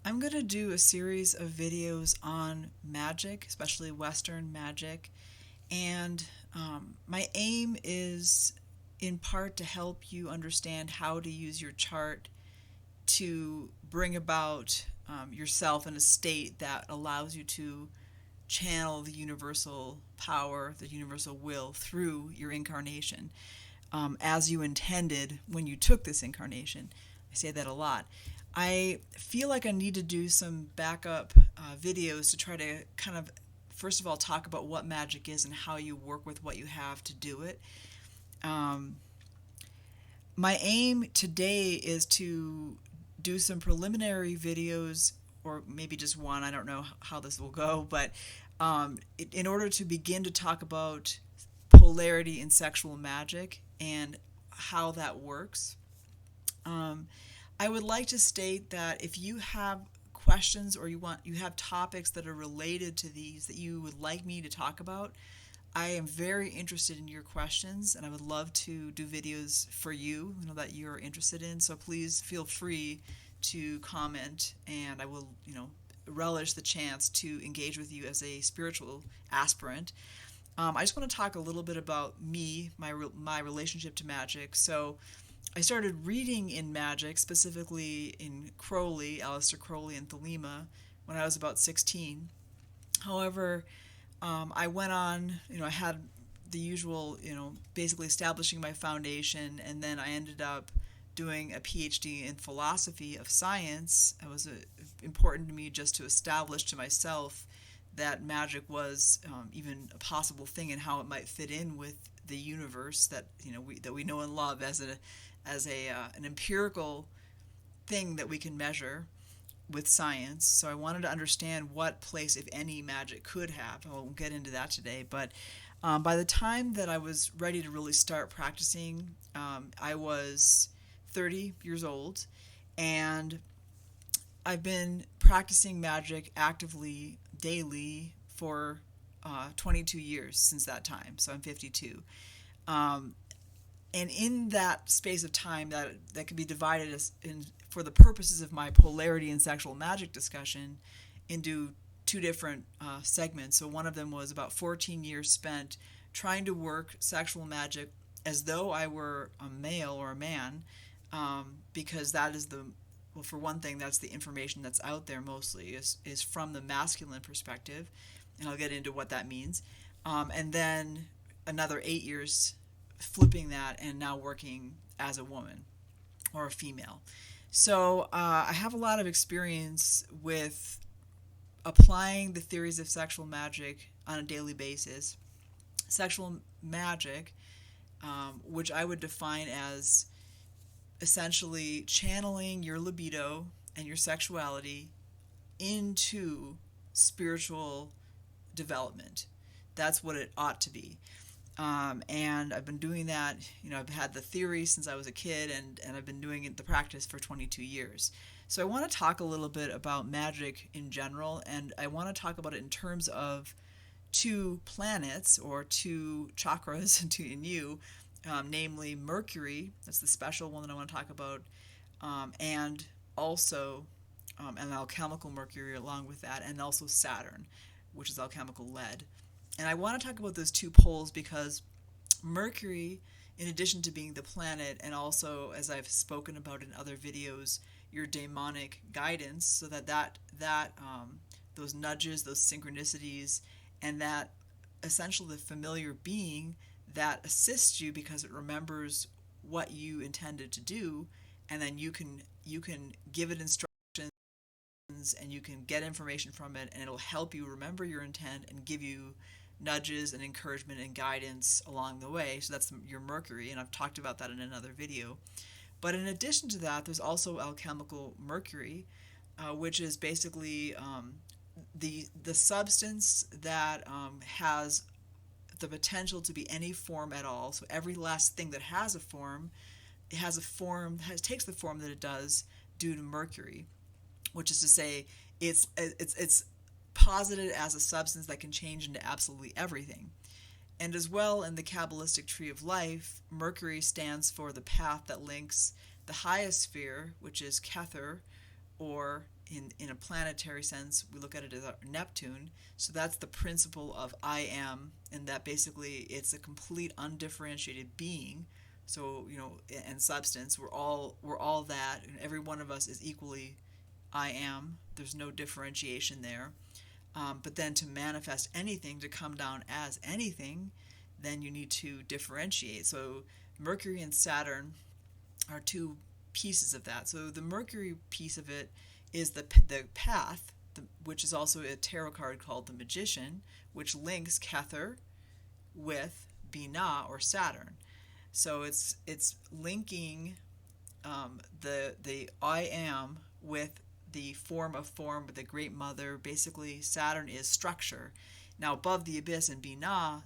I'm going to do a series of videos on magic, especially Western magic. And my aim is in part to help you understand how to use your chart to bring about yourself in a state that allows you to channel the universal power, the universal will through your incarnation as you intended when you took this incarnation. I say that a lot. I feel like I need to do some backup videos to try to kind of, first of all, talk about what magic is and how you work with what you have to do it. Um, my aim today is to do some preliminary videos, or maybe just one. I don't know how this will go, but in order to begin to talk about polarity in sexual magic and how that works. Um, I would like to state that if you have questions or you have topics that are related to these that you would like me to talk about, I am very interested in your questions, and I would love to do videos for you, that you're interested in. So please feel free to comment, and I will, relish the chance to engage with you as a spiritual aspirant. I just want to talk a little bit about me, my relationship to magic. So I started reading in magic, specifically in Crowley, Aleister Crowley and Thelema, when I was about 16. However, I went on, I had the usual, basically establishing my foundation, and then I ended up doing a PhD in philosophy of science. It was important to me just to establish to myself that magic was even a possible thing and how it might fit in with the universe that we know and love as an empirical thing that we can measure with science. So I wanted to understand what place, if any, magic could have. I won't get into that today, but by the time that I was ready to really start practicing, I was 30 years old, and I've been practicing magic actively daily for 22 years since that time. So I'm 52. And in that space of time that can be divided for the purposes of my polarity and sexual magic discussion into two different segments. So one of them was about 14 years spent trying to work sexual magic as though I were a male or a man, because that is well, for one thing, that's the information that's out there mostly is from the masculine perspective, and I'll get into what that means. And then another 8 years flipping that and now working as a woman or a female. So I have a lot of experience with applying the theories of sexual magic on a daily basis. Sexual magic, which I would define as essentially channeling your libido and your sexuality into spiritual development. That's what it ought to be. And I've been doing that, I've had the theory since I was a kid, and I've been doing the practice for 22 years. So I want to talk a little bit about magic in general, and I want to talk about it in terms of two planets or two chakras in you, namely Mercury, that's the special one that I want to talk about, and also an alchemical Mercury along with that, and also Saturn, which is alchemical lead. And I want to talk about those two poles because Mercury, in addition to being the planet, and also, as I've spoken about in other videos, your daemonic guidance, so that those nudges, those synchronicities, and that essentially the familiar being that assists you because it remembers what you intended to do, and then you can give it instructions and you can get information from it, and it'll help you remember your intent and give you nudges and encouragement and guidance along the way. So that's your Mercury, and I've talked about that in another video. But in addition to that, there's also alchemical Mercury, which is basically the substance that has the potential to be any form at all. So every last thing that has a form, takes the form that it does due to Mercury, which is to say, it's posited as a substance that can change into absolutely everything. And as well, in the Kabbalistic tree of life, Mercury stands for the path that links the highest sphere, which is Kether, or in a planetary sense, we look at it as Neptune. So that's the principle of I am, and that basically it's a complete undifferentiated being. So, and substance, we're all that, and every one of us is equally I am. There's no differentiation there. But then to manifest anything, to come down as anything, then you need to differentiate. So Mercury and Saturn are two pieces of that. So the Mercury piece of it is the path, which is also a tarot card called the Magician, which links Kether with Binah or Saturn. So it's linking the I am with the form of form, with the Great Mother. Basically, Saturn is structure. Now, above the abyss in Binah,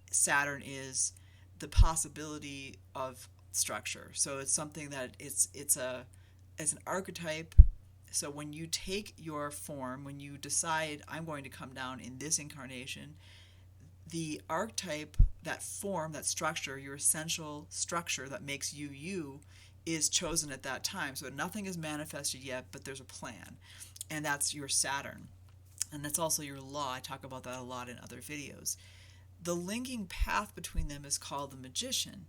Saturn is the possibility of structure. So it's something that it's an archetype. So when you take your form, when you decide I'm going to come down in this incarnation, the archetype, that form, that structure, your essential structure that makes you you, is chosen at that time. So nothing is manifested yet, but there's a plan. And that's your Saturn. And that's also your law. I talk about that a lot in other videos. The linking path between them is called the Magician.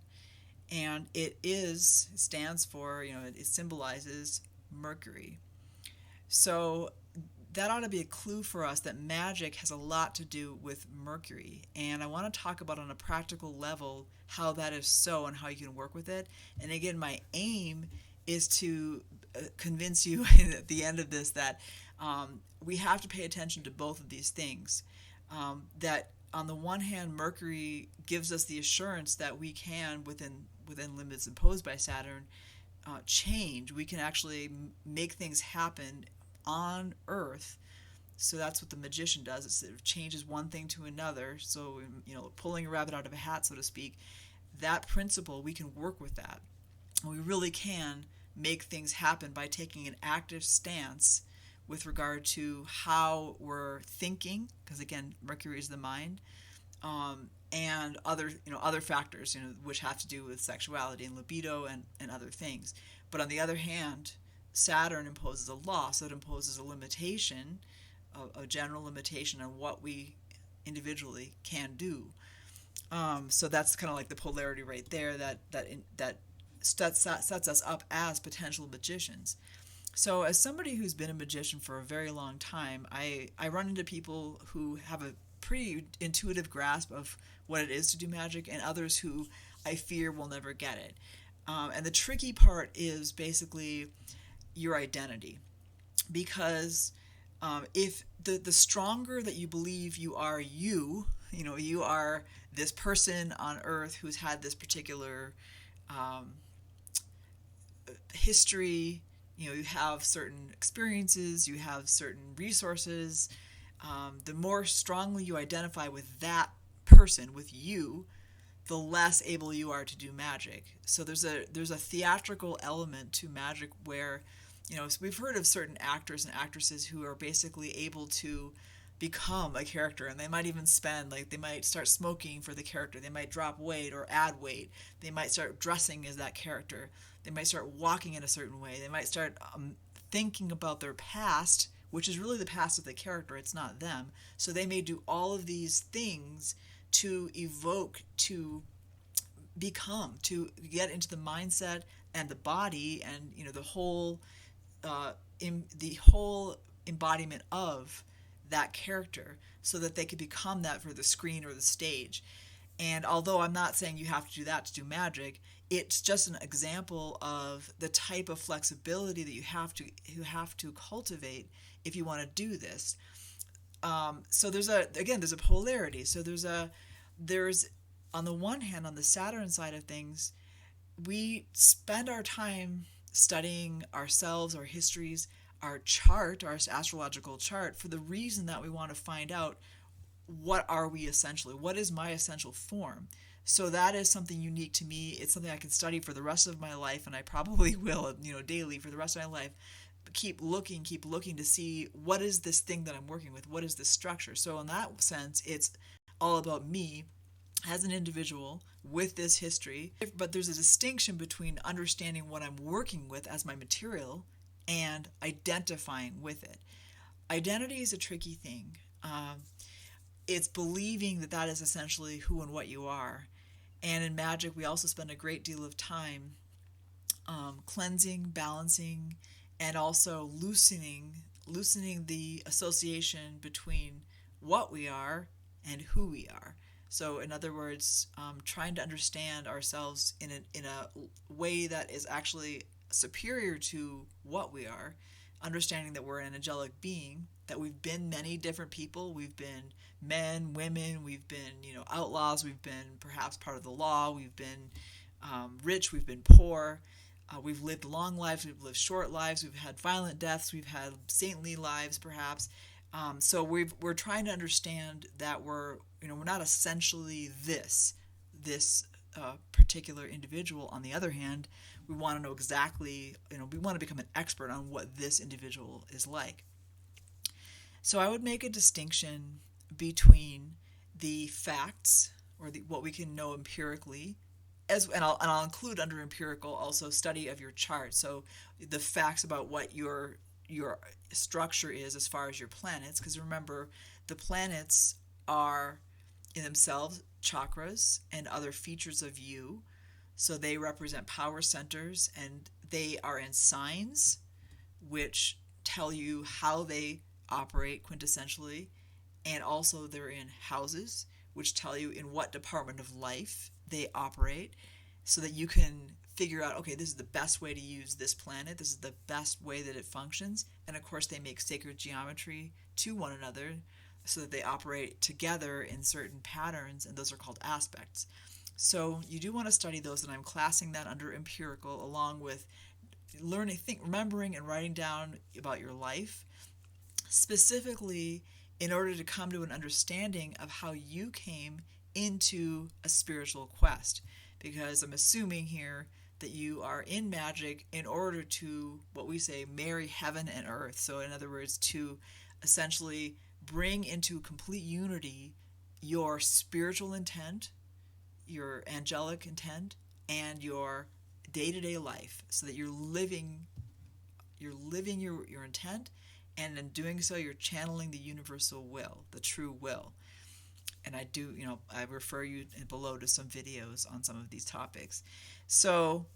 And it stands for, it symbolizes Mercury. So that ought to be a clue for us that magic has a lot to do with Mercury. And I want to talk about on a practical level how that is so and how you can work with it. And again, my aim is to convince you at the end of this that we have to pay attention to both of these things. That on the one hand, Mercury gives us the assurance that we can, within limits imposed by Saturn, change. We can actually make things happen on Earth. So that's what the Magician does. It changes one thing to another. So, pulling a rabbit out of a hat, so to speak. That principle, we can work with that. We really can make things happen by taking an active stance with regard to how we're thinking, because again, Mercury is the mind, and other factors, which have to do with sexuality and libido and other things. But on the other hand, Saturn imposes a law, so it imposes a limitation, a general limitation on what we individually can do. So that's kind of like the polarity right there that sets us up as potential magicians. So as somebody who's been a magician for a very long time, I run into people who have a pretty intuitive grasp of what it is to do magic, and others who I fear will never get it. And the tricky part is basically your identity, because if the stronger that you believe you are, you are this person on Earth who's had this particular history, you have certain experiences, you have certain resources, the more strongly you identify with that person, with you, the less able you are to do magic. So there's a theatrical element to magic where, so we've heard of certain actors and actresses who are basically able to become a character, and they might even they might start smoking for the character, they might drop weight or add weight, they might start dressing as that character, they might start walking in a certain way, they might start thinking about their past, which is really the past of the character, it's not them. So they may do all of these things to evoke, to become, to get into the mindset and the body and the whole embodiment of that character, so that they could become that for the screen or the stage. And although I'm not saying you have to do that to do magic, it's just an example of the type of flexibility that you have to cultivate if you want to do this. So there's a polarity. So there's on the one hand, on the Saturn side of things, we spend our time studying ourselves, our histories, our chart, our astrological chart, for the reason that we want to find out what are we essentially, what is my essential form. So that is something unique to me. It's something I can study for the rest of my life, and I probably will, daily for the rest of my life. Keep looking to see what is this thing that I'm working with, what is this structure. So in that sense, it's all about me as an individual with this history. But there's a distinction between understanding what I'm working with as my material and identifying with it. Identity is a tricky thing. It's believing that that is essentially who and what you are. And in Magick, we also spend a great deal of time cleansing, balancing, and also loosening the association between what we are and who we are. So, in other words, trying to understand ourselves in a way that is actually superior to what we are, understanding that we're an angelic being, that we've been many different people. We've been men, women, we've been, outlaws, we've been perhaps part of the law, we've been rich, we've been poor. We've lived long lives, we've lived short lives, we've had violent deaths, we've had saintly lives, perhaps. So we're trying to understand that we're not essentially this particular individual. On the other hand, we want to know exactly, we want to become an expert on what this individual is like. So I would make a distinction between the facts, or what we can know empirically, and I'll include under empirical also study of your chart. So the facts about what your structure is as far as your planets, because remember, the planets are in themselves chakras and other features of you. So they represent power centers, and they are in signs which tell you how they operate quintessentially, and also they're in houses which tell you in what department of life they operate, so that you can figure out, okay, this is the best way to use this planet, this is the best way that it functions. And of course they make sacred geometry to one another so that they operate together in certain patterns, and those are called aspects. So you do want to study those, and I'm classing that under empirical, along with remembering and writing down about your life, specifically in order to come to an understanding of how you came into a spiritual quest. Because I'm assuming here that you are in Magick in order to, what we say, marry heaven and earth. So in other words, to essentially bring into complete unity your spiritual intent, your angelic intent, and your day-to-day life, so that you're living your intent, and in doing so you're channeling the universal will, the true will. And I refer you below to some videos on some of these topics. So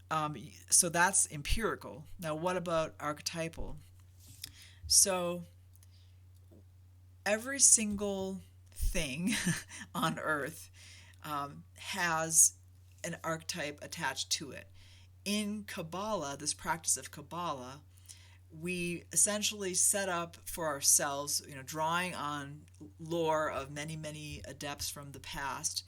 that's empirical. Now what about archetypal? So every single thing on earth has an archetype attached to it. In Kabbalah, this practice of Kabbalah, we essentially set up for ourselves, drawing on lore of many, many adepts from the past,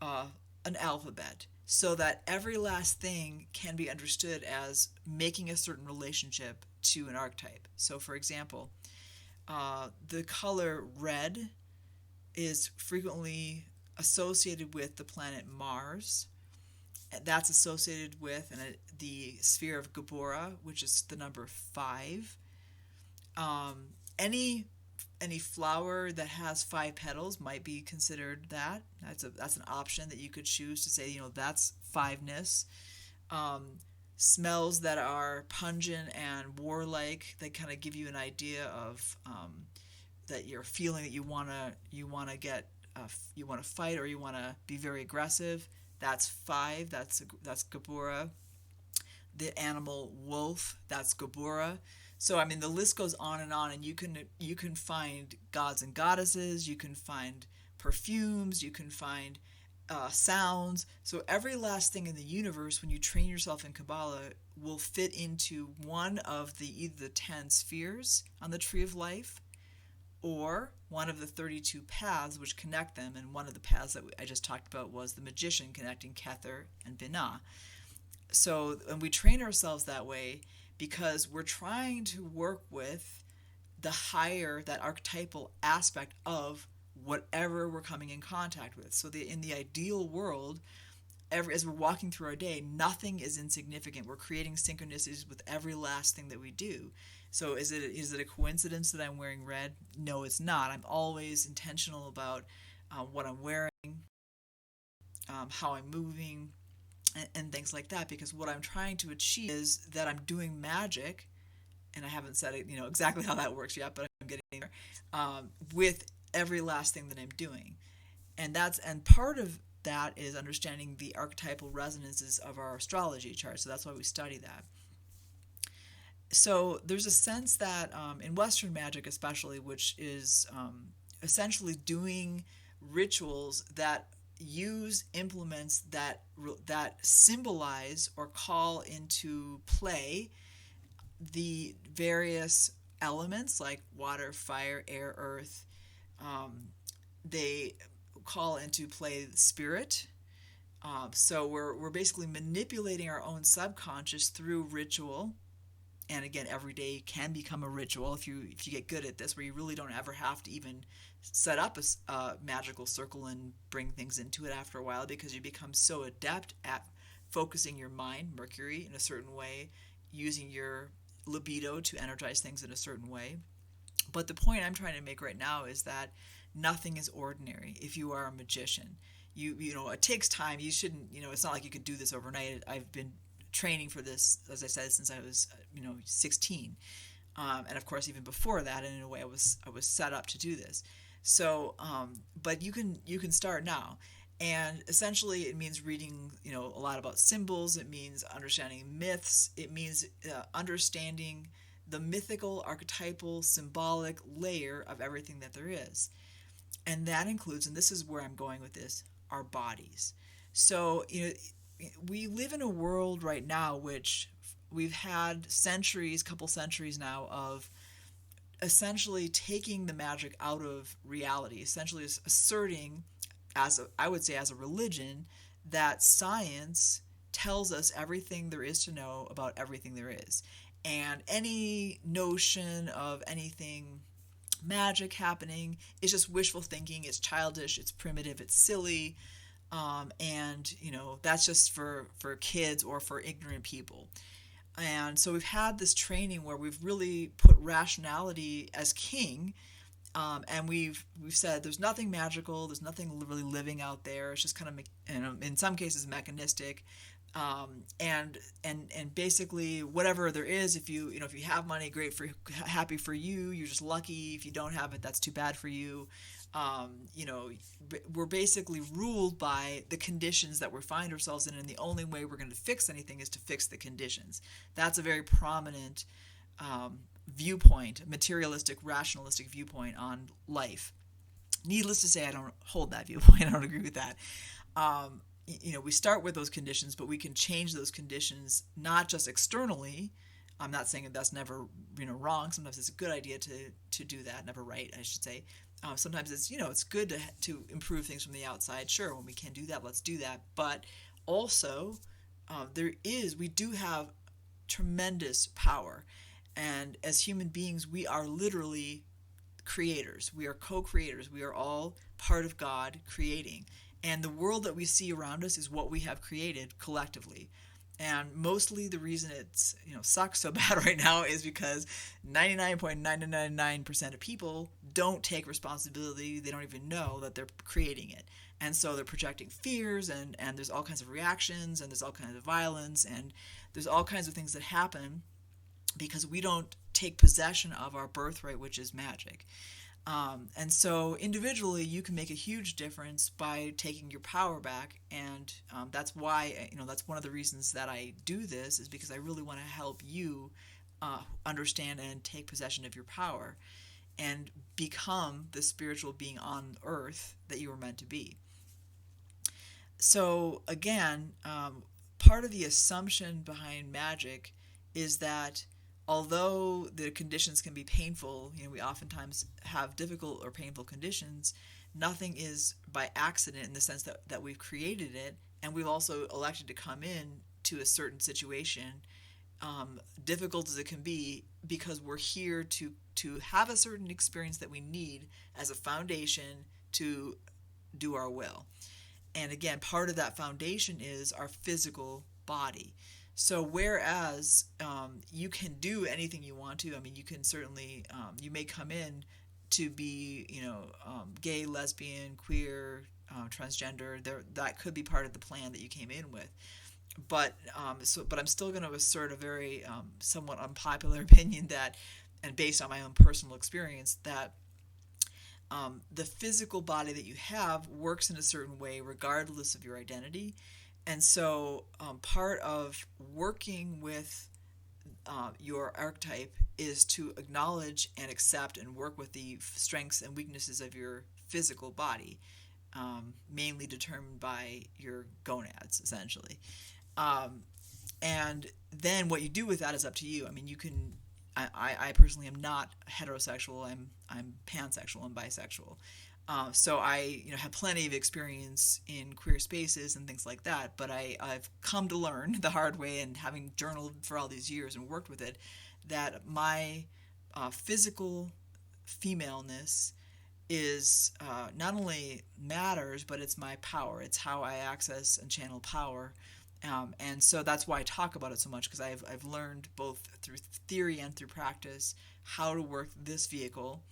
an alphabet, so that every last thing can be understood as making a certain relationship to an archetype. So, for example, the color red is frequently associated with the planet Mars. That's associated with the sphere of Gabora, which is the number 5. Any flower that has 5 petals might be considered that. That's an option that you could choose to say, that's 5-ness. Smells that are pungent and warlike, they kind of give you an idea of that you're feeling that you want to fight, or you want to be very aggressive. That's 5. That's Gabora. The animal wolf, that's Gabora. So the list goes on, and you can find gods and goddesses. You can find perfumes. You can find sounds. So every last thing in the universe, when you train yourself in Kabbalah, will fit into one of either the 10 spheres on the Tree of Life, or one of the 32 paths which connect them. And one of the paths that I just talked about was the magician, connecting Kether and Binah. So, and we train ourselves that way because we're trying to work with the higher, that archetypal aspect of whatever we're coming in contact with. So in the ideal world, as we're walking through our day, nothing is insignificant. We're creating synchronicities with every last thing that we do. So is it a coincidence that I'm wearing red? No, it's not. I'm always intentional about what I'm wearing, how I'm moving, and things like that, because what I'm trying to achieve is that I'm doing magic, and I haven't said it, exactly how that works yet, but I'm getting there, with every last thing that I'm doing. And part of that is understanding the archetypal resonances of our astrology chart. So that's why we study that. So there's a sense that in Western magic, especially, which is essentially doing rituals that use implements that symbolize or call into play the various elements like water, fire, air, earth. They call into play the spirit. So we're basically manipulating our own subconscious through ritual. And again, every day can become a ritual if you get good at this, where you really don't ever have to even set up a magical circle and bring things into it after a while, because you become so adept at focusing your mind, Mercury, in a certain way, using your libido to energize things in a certain way. But the point I'm trying to make right now is that nothing is ordinary if you are a magician. It takes time. You shouldn't, it's not like you could do this overnight. I've been training for this, as I said, since I was 16, and of course even before that. And in a way, I was set up to do this. So, but you can start now, and essentially it means reading a lot about symbols. It means understanding myths. It means understanding the mythical, archetypal, symbolic layer of everything that there is, and that includes, and this is where I'm going with this, our bodies. So we live in a world right now which we've had couple centuries now, of essentially taking the magic out of reality, essentially asserting, I would say as a religion, that science tells us everything there is to know about everything there is. And any notion of anything magic happening is just wishful thinking. It's childish, it's primitive, it's silly. And that's just for kids or for ignorant people. And so we've had this training where we've really put rationality as king, and we've said there's nothing magical, there's nothing really living out there. It's just kind of, in some cases, mechanistic. And basically whatever there is, if you have money, great, happy for you. You're just lucky. If you don't have it, that's too bad for you. We're basically ruled by the conditions that we find ourselves in, and the only way we're going to fix anything is to fix the conditions. That's a very prominent viewpoint, materialistic, rationalistic viewpoint on life. Needless to say, I don't hold that viewpoint. I don't agree with that. We start with those conditions, but we can change those conditions not just externally. I'm not saying that that's never wrong. Sometimes it's a good idea to do that. Never right, I should say. Sometimes it's it's good to improve things from the outside. Sure, when we can do that, let's do that. But also, we do have tremendous power, and as human beings, we are literally creators. We are co-creators. We are all part of God creating. And the world that we see around us is what we have created collectively. And mostly the reason it's sucks so bad right now is because 99.999% of people don't take responsibility. They don't even know that they're creating it. And so they're projecting fears, and there's all kinds of reactions, and there's all kinds of violence, and there's all kinds of things that happen because we don't take possession of our birthright, which is magic. And so individually, you can make a huge difference by taking your power back. And that's why, that's one of the reasons that I do this, is because I really want to help you understand and take possession of your power and become the spiritual being on earth that you were meant to be. So again, part of the assumption behind magic is that although the conditions can be painful, we oftentimes have difficult or painful conditions, nothing is by accident, in the sense that we've created it, and we've also elected to come in to a certain situation, difficult as it can be, because we're here to have a certain experience that we need as a foundation to do our will. And again, part of that foundation is our physical body. So whereas you can do anything you want to, you can certainly, you may come in to be, gay, lesbian, queer, transgender. That could be part of the plan that you came in with. but I'm still going to assert a very somewhat unpopular opinion that, and based on my own personal experience, that the physical body that you have works in a certain way regardless of your identity. And so part of working with your archetype is to acknowledge and accept and work with the strengths and weaknesses of your physical body, mainly determined by your gonads, essentially. And then what you do with that is up to you. I mean, you can. I personally am not heterosexual. I'm pansexual and bisexual. So I have plenty of experience in queer spaces and things like that. But I've come to learn the hard way, and having journaled for all these years and worked with it, that my physical femaleness is not only matters, but it's my power. It's how I access and channel power. And so that's why I talk about it so much, because I've learned both through theory and through practice how to work this vehicle.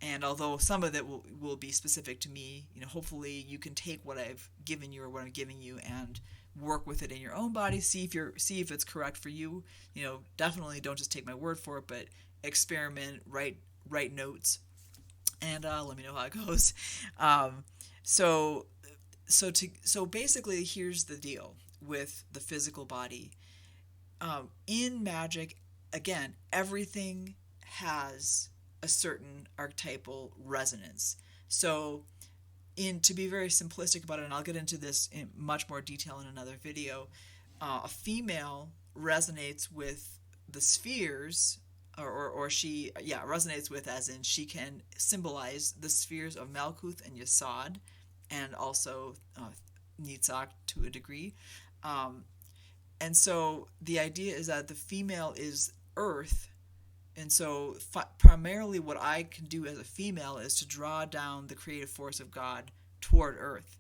And although some of it will be specific to me, hopefully you can take what I've given you or what I'm giving you and work with it in your own body. See if it's correct for you. Definitely don't just take my word for it, but experiment, write notes, and let me know how it goes. So basically, here's the deal with the physical body. In Magick, again, everything has a certain archetypal resonance. So, to be very simplistic about it, and I'll get into this in much more detail in another video, a female resonates with the spheres, or she resonates with, as in she can symbolize the spheres of Malkuth and Yesod, and also Nitzak to a degree. And so the idea is that the female is earth, and so primarily what I can do as a female is to draw down the creative force of God toward earth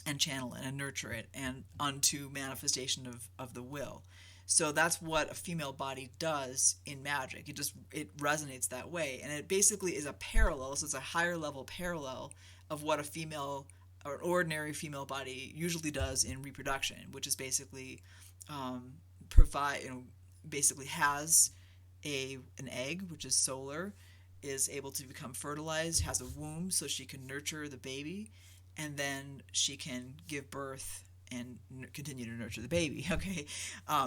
and channel it and nurture it and unto manifestation of the will. So that's what a female body does in Magick. It resonates that way, and it basically is a parallel. So it's a higher level parallel of what a female or an ordinary female body usually does in reproduction, which is basically basically has an egg, which is solar, is able to become fertilized, has a womb so she can nurture the baby, and then she can give birth and continue to nurture the baby. Okay,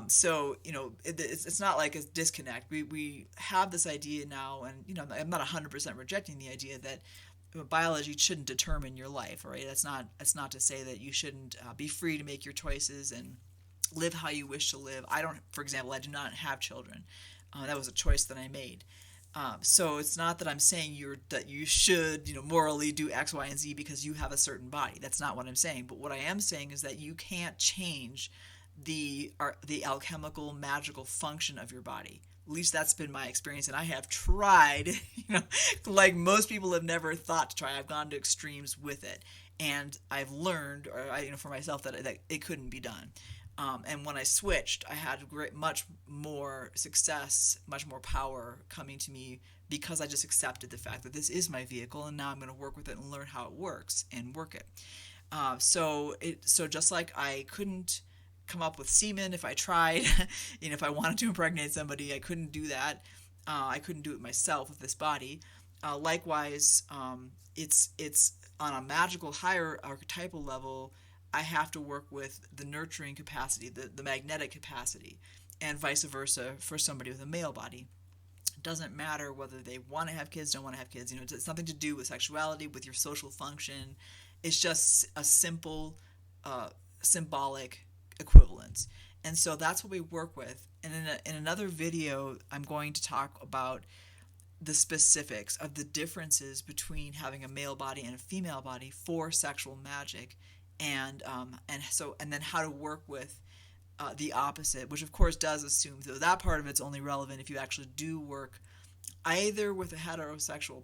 so it's not like a disconnect. We have this idea now, and I'm not 100% rejecting the idea that biology shouldn't determine your life. Right? That's not to say that you shouldn't be free to make your choices and live how you wish to live. For example, I do not have children. That was a choice that I made. So it's not that I'm saying that you should, morally do X, Y, and Z because you have a certain body. That's not what I'm saying. But what I am saying is that you can't change the alchemical, magical function of your body. At least that's been my experience, and I have tried. Like most people have never thought to try. I've gone to extremes with it, and I've learned, for myself, that it couldn't be done. And when I switched, I had much more success, much more power coming to me because I just accepted the fact that this is my vehicle, and now I'm going to work with it and learn how it works and work it. So just like I couldn't come up with semen if I tried, if I wanted to impregnate somebody, I couldn't do that. I couldn't do it myself with this body. Likewise, it's on a magical higher archetypal level. I have to work with the nurturing capacity, the magnetic capacity, and vice versa for somebody with a male body. It doesn't matter whether they want to have kids, don't want to have kids. It's nothing to do with sexuality, with your social function. It's just a simple, symbolic equivalence. And so that's what we work with. And in another video, I'm going to talk about the specifics of the differences between having a male body and a female body for sexual magic. And then how to work with the opposite, which of course does assume, though that part of it's only relevant if you actually do work either with a heterosexual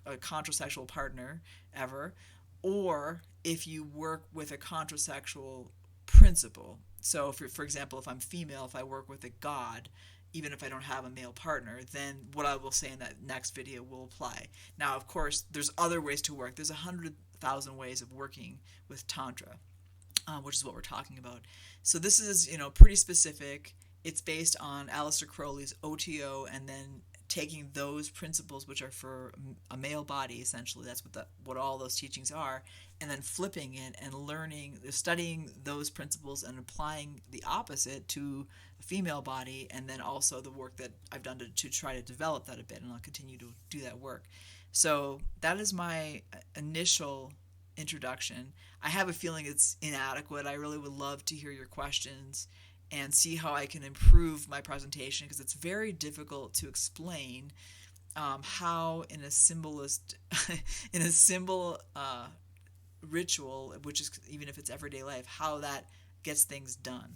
a contrasexual partner ever, or if you work with a contrasexual principle. So, for example, if I'm female, if I work with a god, even if I don't have a male partner, then what I will say in that next video will apply. Now, of course, there's other ways to work. There's 100,000 ways of working with Tantra. which is what we're talking about. So this is, pretty specific. It's based on Aleister Crowley's OTO, and then taking those principles, which are for a male body, essentially, that's what all those teachings are, and then flipping it and studying those principles and applying the opposite to a female body, and then also the work that I've done to try to develop that a bit, and I'll continue to do that work. So that is my initial introduction. I have a feeling it's inadequate. I really would love to hear your questions and see how I can improve my presentation, because it's very difficult to explain how in a symbolist, in a symbol ritual, which is, even if it's everyday life, how that gets things done.